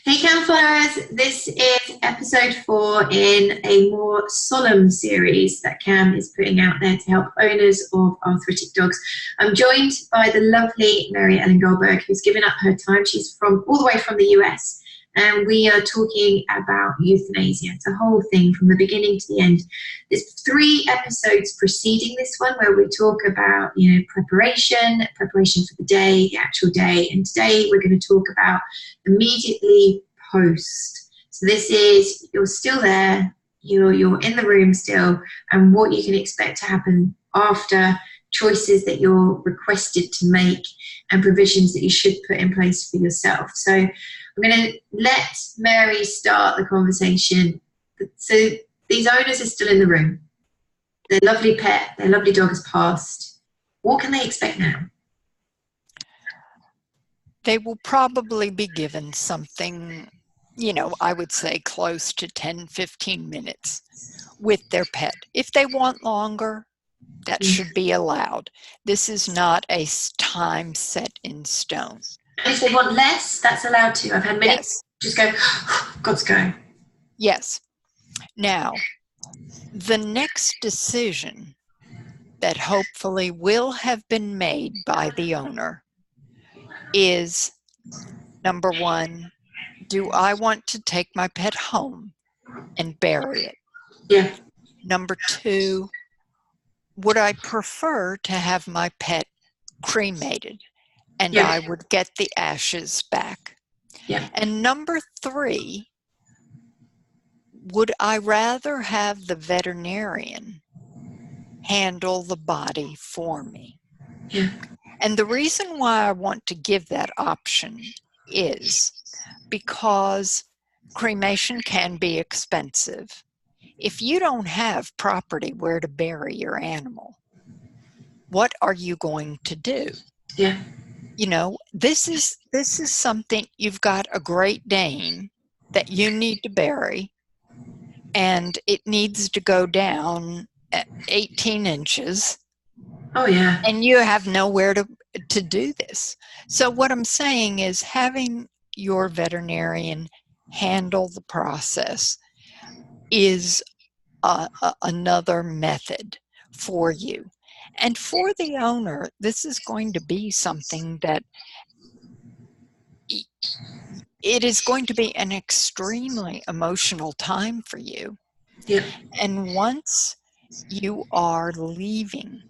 Hey campfires, this is episode 4 in a more solemn series that Cam is putting out there to help owners of arthritic dogs. I'm joined by the lovely Mary Ellen Goldberg, who's given up her time. She's from all the way from the US, and we are talking about euthanasia. It's a whole thing from the beginning to the end. There's 3 episodes preceding this one where we talk about, preparation for the day, the actual day, and today we're going to talk about immediately post. So this is, you're still there, you're in the room still, and what you can expect to happen after, choices that you're requested to make, and provisions that you should put in place for yourself. So I'm going to let Mary start the conversation. So these owners are still in the room. Their lovely pet, their lovely dog has passed. What can they expect now? They will probably be given something, I would say close to 10, 15 minutes with their pet. If they want longer, that should be allowed. This is not a time set in stone. And if they want less, that's allowed too. I've had many just go, got to go. Yes. Now, the next decision that hopefully will have been made by the owner is, number 1, do I want to take my pet home and bury it? Yeah. Number 2, would I prefer to have my pet cremated and I would get the ashes back? Yeah. And number 3, would I rather have the veterinarian handle the body for me? Yeah. And the reason why I want to give that option is because cremation can be expensive. If you don't have property where to bury your animal, what are you going to do? Yeah. This is something, you've got a Great Dane that you need to bury, and it needs to go down at 18 inches. Oh, yeah. And you have nowhere to do this. So what I'm saying is having your veterinarian handle the process is another method for you. And for the owner, this is going to be something that it is going to be an extremely emotional time for you. Yeah. And once you are leaving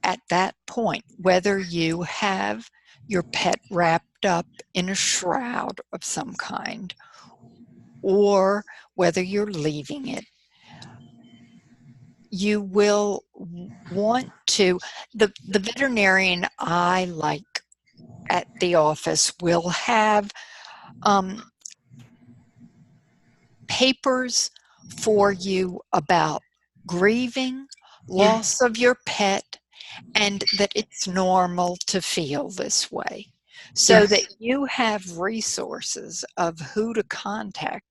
at that point, whether you have your pet wrapped up in a shroud of some kind, or whether you're leaving it, you will want to, the veterinarian I like at the office will have papers for you about grieving, loss of your pet, and that it's normal to feel this way, so that you have resources of who to contact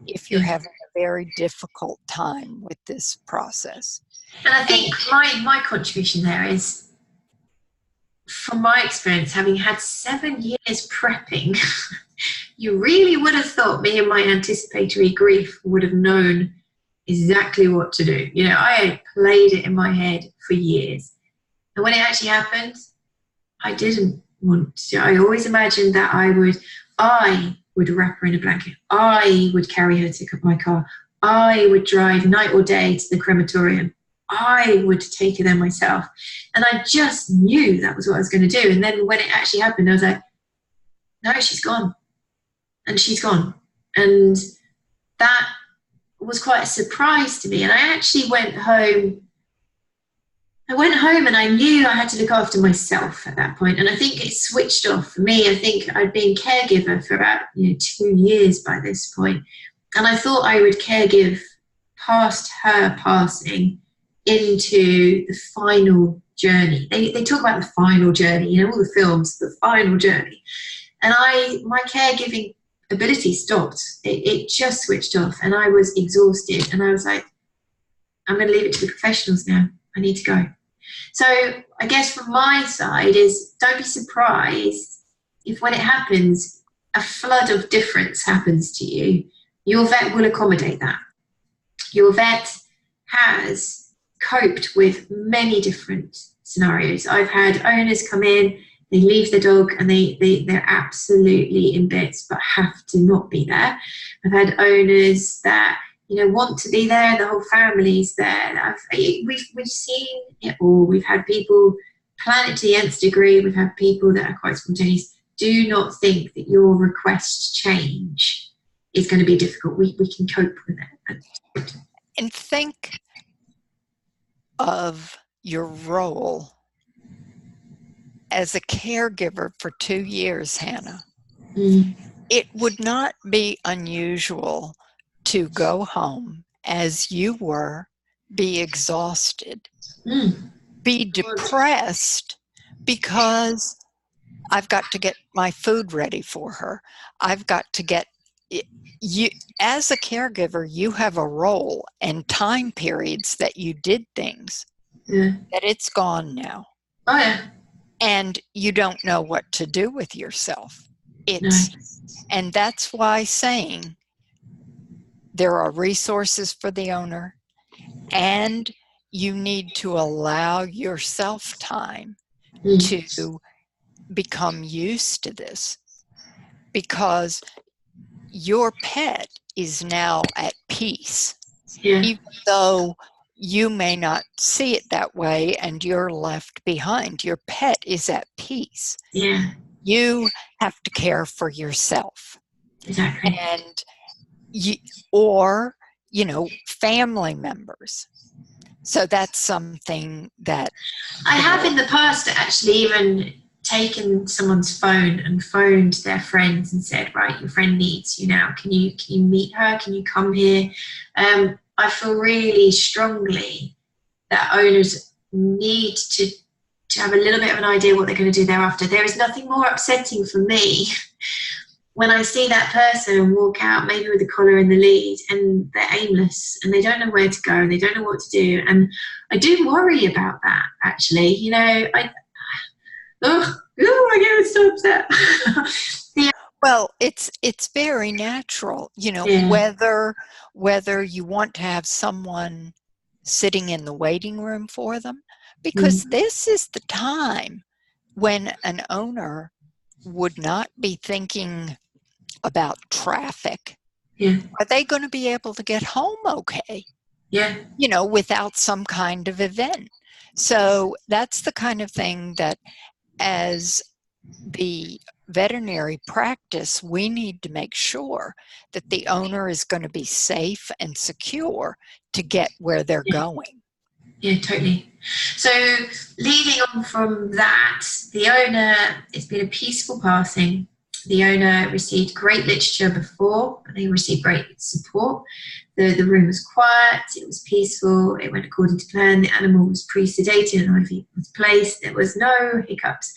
if you're having a very difficult time with this process. And I think my contribution there is, from my experience, having had 7 years prepping, you really would have thought me and my anticipatory grief would have known exactly what to do. I had played it in my head for years. And when it actually happened, I didn't want to. I always imagined that I would wrap her in a blanket. I would carry her to my car. I would drive night or day to the crematorium. I would take her there myself. And I just knew that was what I was going to do. And then when it actually happened, I was like, no, she's gone. And she's gone. And that was quite a surprise to me. And I actually went home. And I knew I had to look after myself at that point. And I think it switched off for me. I think I'd been caregiver for about 2 years by this point. And I thought I would caregive past her passing into the final journey. They talk about the final journey, all the films, the final journey. And my caregiving ability stopped. It just switched off, and I was exhausted. And I was like, I'm going to leave it to the professionals now. I need to go. So I guess from my side is, don't be surprised if when it happens, a flood of difference happens to you, your vet will accommodate that. Your vet has coped with many different scenarios. I've had owners come in, they leave the dog and they're absolutely in bits but have to not be there. I've had owners that, you know, want to be there, the whole family's there. We've seen it all. We've had people plan it to the nth degree. We've had people that are quite spontaneous. Do not think that your request change is going to be difficult. We can cope with it. And think of your role as a caregiver for 2 years, Hannah. It would not be unusual to go home as you were, be exhausted, be depressed because I've got to get my food ready for her. I've got to get you. As a caregiver, you have a role and time periods that you did things that it's gone now. Oh, yeah. And you don't know what to do with yourself. Nice. And that's why saying there are resources for the owner, and you need to allow yourself time to become used to this, because your pet is now at peace. Even though you may not see it that way and you're left behind, your pet is at peace. You have to care for yourself. Exactly. And or, you know, family members. So that's something that I have in the past actually even taken someone's phone and phoned their friends and said, right, your friend needs you now. Can you meet her? Can you come here? I feel really strongly that owners need to have a little bit of an idea what they're going to do thereafter. There is nothing more upsetting for me when I see that person walk out, maybe with the collar and the lead, and they're aimless and they don't know where to go and they don't know what to do. And I do worry about that, actually. You know, I get so upset. Well, it's very natural, you know, whether you want to have someone sitting in the waiting room for them, because this is the time when an owner would not be thinking about traffic. Are they going to be able to get home okay? You know, without some kind of event. So that's the kind of thing that, as the veterinary practice, we need to make sure that the owner is going to be safe and secure to get where they're going. Yeah, totally. So leading on from that, the owner, it's been a peaceful passing. The owner received great literature before, and they received great support. The room was quiet, it was peaceful, it went according to plan, the animal was pre-sedated and IV was placed, there was no hiccups.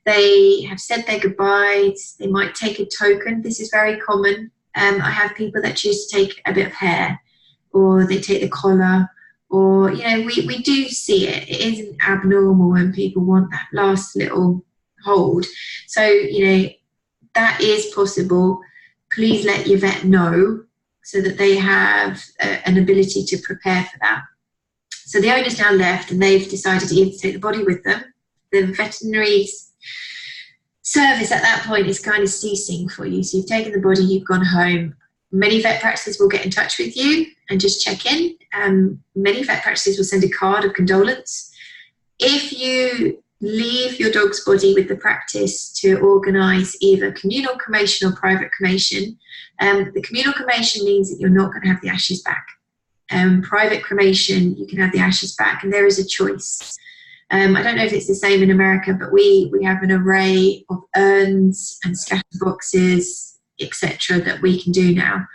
They have said their goodbyes, they might take a token. This is very common. I have people that choose to take a bit of hair, or they take the collar, or, you know, we do see it. It isn't abnormal when people want that last little hold. So, you know, that is possible. Please let your vet know so that they have an ability to prepare for that. So the owner's now left and they've decided either to take the body with them. The veterinary service at that point is kind of ceasing for you. So you've taken the body, you've gone home. Many vet practices will get in touch with you and just check in. Many vet practices will send a card of condolence. If you leave your dog's body with the practice to organise either communal cremation or private cremation, the communal cremation means that you're not going to have the ashes back. Private cremation, you can have the ashes back, and there is a choice. I don't know if it's the same in America, but we have an array of urns and scatter boxes, etc., that we can do now.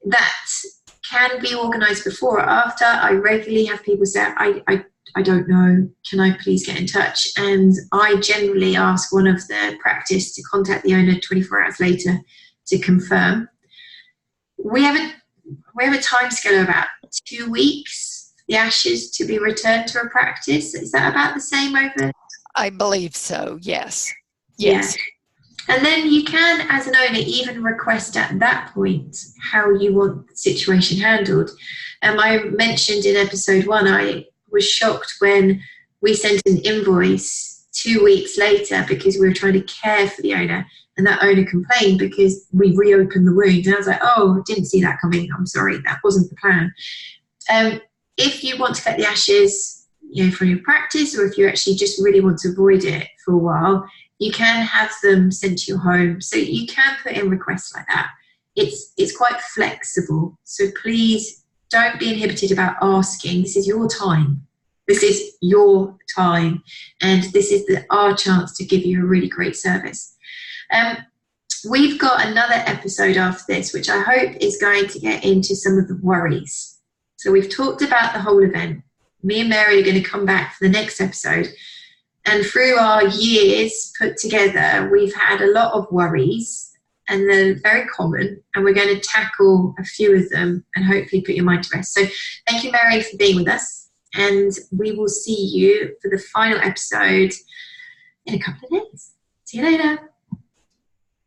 That can be organised before or after. I regularly have people say, I don't know, can I please get in touch? And I generally ask one of the practice to contact the owner 24 hours later to confirm. We have a time scale of about 2 weeks, the ashes to be returned to a practice. Is that about the same over? I believe so, yes. Yes. And then you can, as an owner, even request at that point how you want the situation handled. I mentioned in episode 1, I was shocked when we sent an invoice 2 weeks later because we were trying to care for the owner, and that owner complained because we reopened the wound. And I was like, oh, I didn't see that coming. I'm sorry, that wasn't the plan. If you want to collect the ashes, from your practice, or if you actually just really want to avoid it for a while, you can have them sent to your home. So you can put in requests like that. It's quite flexible. So please don't be inhibited about asking. This is your time. This is your time. And this is our chance to give you a really great service. We've got another episode after this, which I hope is going to get into some of the worries. So we've talked about the whole event. Me and Mary are going to come back for the next episode. And through our years put together, we've had a lot of worries, and they're very common, and we're going to tackle a few of them and hopefully put your mind to rest. So thank you, Mary, for being with us, and we will see you for the final episode in a couple of days. See you later.